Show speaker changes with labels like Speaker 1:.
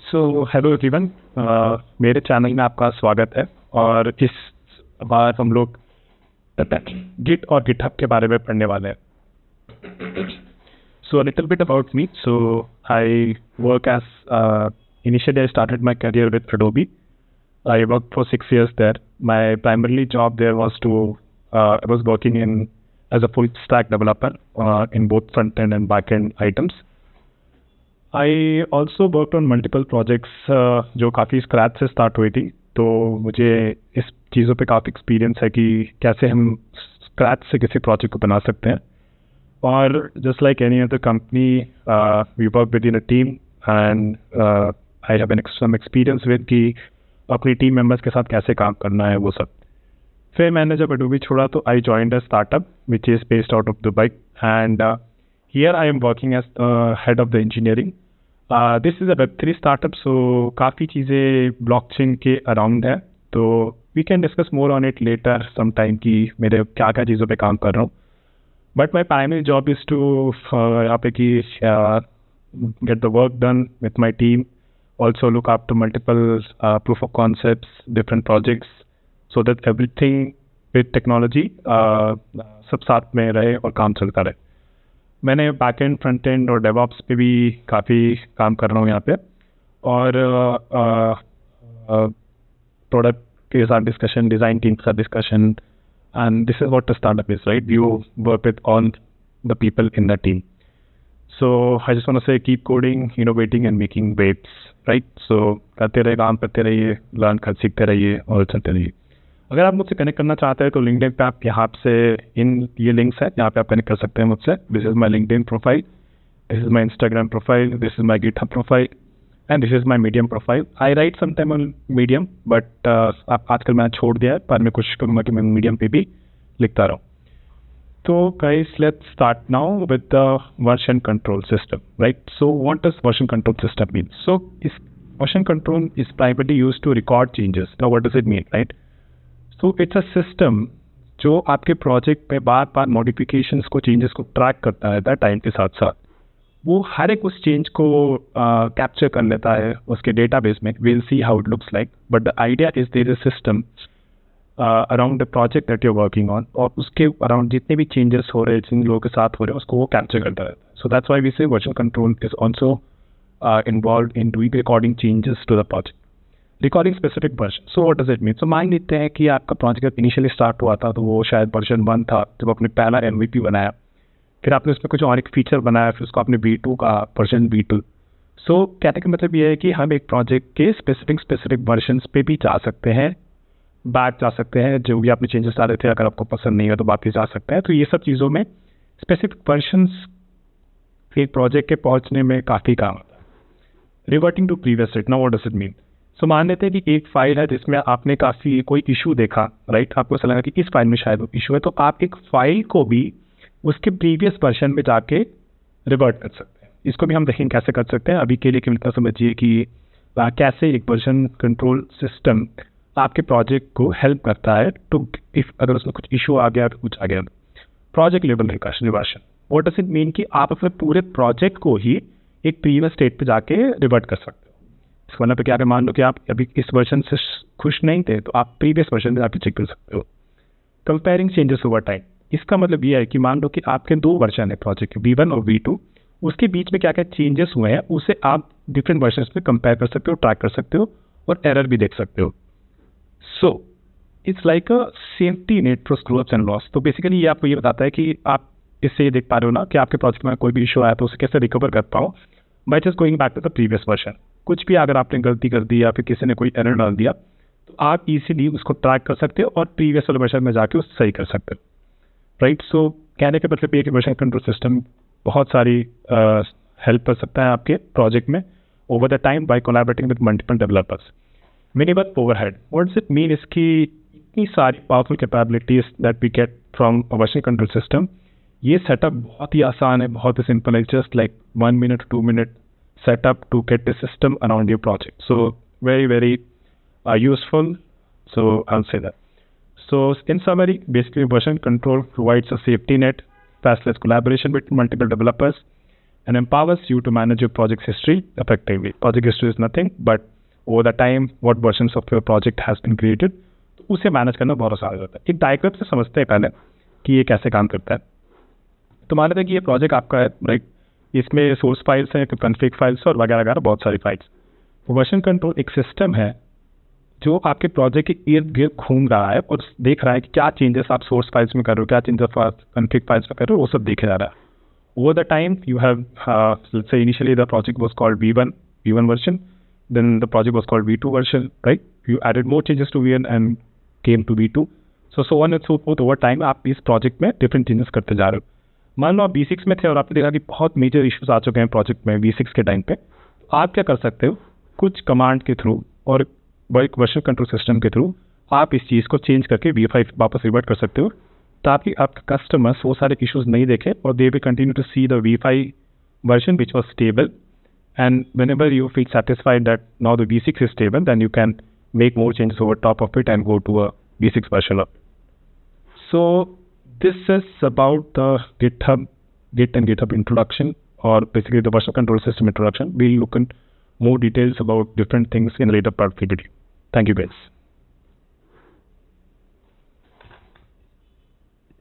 Speaker 1: So hello everyone, मेरे channel में आपका स्वागत है। और इस बार हम लोग गिट और गिटहब के बारे में पढ़ने वाले हैं। So little bit about me. So I work as initially I started my career with Adobe. I worked for 6 years there. My primarily job there was I was working as a full stack developer in both front end and back end items. I also worked on multiple projects जो काफ़ी scratch से start हुई थी, तो मुझे इस चीज़ों पे काफ़ी एक्सपीरियंस है कि कैसे हम स्क्रैच से किसी प्रोजेक्ट को बना सकते हैं। और just like any other company we work within a team and I have some experience with कि अपनी टीम मेंबर्स के साथ कैसे काम करना है वो सब। फिर मैंने जब अडोबी छोड़ा तो I joined a startup which is based out of Dubai and here I am working as head of the engineering. This is a Web3 startup, so काफ़ी चीज़ें blockchain के around है, तो we can discuss more on it later sometime कि मेरे क्या क्या चीज़ों पे काम कर रहा हूँ। But my primary job is to यहाँ पे कि get the work done with my team, also look after multiple proof of concepts, different projects, so that everything with technology सब साथ में रहे और काम चलता रहे। मैंने बैक एंड फ्रंट एंड और डेवऑप्स पे भी काफ़ी काम कर रहा हूँ यहाँ पे, और प्रोडक्ट के साथ डिस्कशन, डिज़ाइन टीम के साथ discussion, and this is what the startup is, right? You work with all the people in the team. So I just want to say keep coding, innovating and making waves, right? So करते रहिए, काम करते रहिए, learn कर सीखते रहिए और चलते रहिए। अगर आप मुझसे कनेक्ट करना चाहते हैं तो लिंक्डइन पे आप यहाँ से ये लिंक्स है, यहाँ पे आप कनेक्ट कर सकते हैं मुझसे। This is my LinkedIn profile, this is my Instagram profile, this is my GitHub profile and this is my Medium profile. I write some time on Medium, but आप आजकल मैंने छोड़ दिया है, पर मैं कोशिश करूँगा कि मैं मीडियम पे भी लिखता रहूँ। तो guys, let's start now with the version control system, right? So what does version control system mean? So इस version control is primarily used to record changes. Now what does it mean, right? So it's a system जो आपके project पे बार बार modifications को, changes को track करता रहता है टाइम के साथ साथ। वो हर एक उस चेंज को कैप्चर कर लेता है उसके डेटाबेस में। Will see how it looks like, but the idea is there is a system around the project that you are working on, और उसके अराउंड जितने भी चेंजेस हो रहे हैं, जिन लोगों के साथ हो रहे हैं, उसको वो कैप्चर करता रहता है। So that's why we say version control is also involve in doing recording changes to the project. Recording specific version. So what does it mean? So मान लेते हैं कि आपका प्रोजेक्ट इनिशियली स्टार्ट हुआ था तो वो शायद वर्जन 1 था, जब आपने पहला MVP बनाया, फिर आपने उसमें कुछ और एक फीचर बनाया, फिर उसको आपने V2 का वर्जन V2। सो कहने का मतलब ये है कि हम एक प्रोजेक्ट के स्पेसिफिक वर्जन पे भी जा सकते हैं, बैक जा सकते हैं, जो भी आपने चेंजेस डाले थे, अगर आपको पसंद नहीं है तो वापस जा सकते हैं। तो ये सब चीज़ों में स्पेसिफिक वर्जन एक प्रोजेक्ट के पहुँचने में काफ़ी काम आता है। Reverting to previous state, now what does it mean? So मान लेते हैं कि एक फाइल है जिसमें आपने काफ़ी कोई इशू देखा, राइट? आपको ऐसा लगा कि इस फाइल में शायद वो इशू है, तो आप एक फाइल को भी उसके प्रीवियस वर्जन में जाके रिवर्ट कर सकते हैं। इसको भी हम देखेंगे कैसे कर सकते हैं। अभी के लिए केवल समझिए कि कैसे एक वर्जन कंट्रोल सिस्टम आपके प्रोजेक्ट को हेल्प करता है टू, इफ अगर उसमें कुछ इशू आ गया, कुछ आ गया। Project level reversion, what does it mean? कि आप अपने पूरे प्रोजेक्ट को ही एक प्रीवियस स्टेट पे जाके रिवर्ट कर सकते हो। इसका मतलब क्या है, मान लो कि आप अभी इस वर्जन से खुश नहीं थे तो आप प्रीवियस वर्जन में जाके चेक कर सकते हो। कंपेयरिंग चेंजेस ओवर टाइम, इसका मतलब ये है कि मान लो कि आपके 2 वर्जन है प्रोजेक्ट के, V1 और V2, उसके बीच में क्या क्या चेंजेस हुए हैं उसे आप डिफरेंट वर्जन में कंपेयर कर सकते हो, ट्रैक कर सकते हो और एरर भी देख सकते हो। So it's like a safety net for screw ups and loss. तो बेसिकली ये आपको ये बताता है कि आप इससे ये देख पा रहे हो ना कि आपके प्रोजेक्ट में कोई भी इशू आया तो उसे कैसे रिकवर कर पाओ by just going back to the previous version. कुछ भी अगर आपने गलती कर दी या फिर किसी ने कोई एरर डाल दिया तो आप इजीली उसको ट्रैक कर सकते हो और प्रीवियस वाले वर्जन में जाके उसको सही कर सकते हो, राइट? सो कहने के मतलब ये कि वर्जन कंट्रोल सिस्टम बहुत सारी हेल्प कर सकता है आपके प्रोजेक्ट में over the time by collaborating with multiple developers. Minimal overhead, what does it mean? इसकी इतनी सारी powerful capabilities that we get from a version control system. ये सेटअप बहुत ही आसान है, बहुत ही सिंपल है, just like 1 minute 2 minute setup to get the system around your project. So very useful. So I'll say that. So in summary, basically version control provides a safety net, faceless collaboration with multiple developers, and empowers you to manage your project's history effectively. Project history is nothing but over the time what versions of your project has been created, तो उसे manage करना बहुत आसान हो जाता है. एक diagram से समझते हैं पहले कि ये कैसे काम करता है. तो मान लेते हैं कि ये प्रोजेक्ट आपका है, राइट. इसमें सोर्स फाइल्स हैं, कॉन्फ़िग फाइल्स और वगैरह वगैरह बहुत सारी फाइल्स. वर्जन कंट्रोल एक सिस्टम है जो आपके प्रोजेक्ट के इर्द गिर्द घूम रहा है और देख रहा है कि क्या चेंजेस आप सोर्स फाइल्स में कर रहे हो, क्या चेंजेस कॉन्फ़िग फाइल्स में कर रहे हो, वो सब देखे जा रहा है. Over the time, you have, let's say initially the project was called V1 version, then the project was called V2 version, right? You added more changes to V1 and came to V2. So on and so forth. Over time, आप इस project में different changes करते जा रहे हो. मान लो आप V6 में थे और आपने देखा कि बहुत major issues आ चुके हैं project में V6 के टाइम पे. आप क्या कर सकते हो? कुछ कमांड के थ्रू और एक वर्जन कंट्रोल सिस्टम के थ्रू आप इस चीज़ को चेंज करके V5 वापस रिवर्ट कर सकते हो, ताकि आपके कस्टमर्स वो सारे इश्यूज नहीं देखें और they will continue to see the V5 version which was stable. And whenever you feel satisfied that now the V6 is stable, then you can make more changes over top of it and go to a V6 version of it. So this is about the Git and GitHub introduction, or basically the version control system introduction. We'll look at more details about different things in later part of the video. Thank you guys.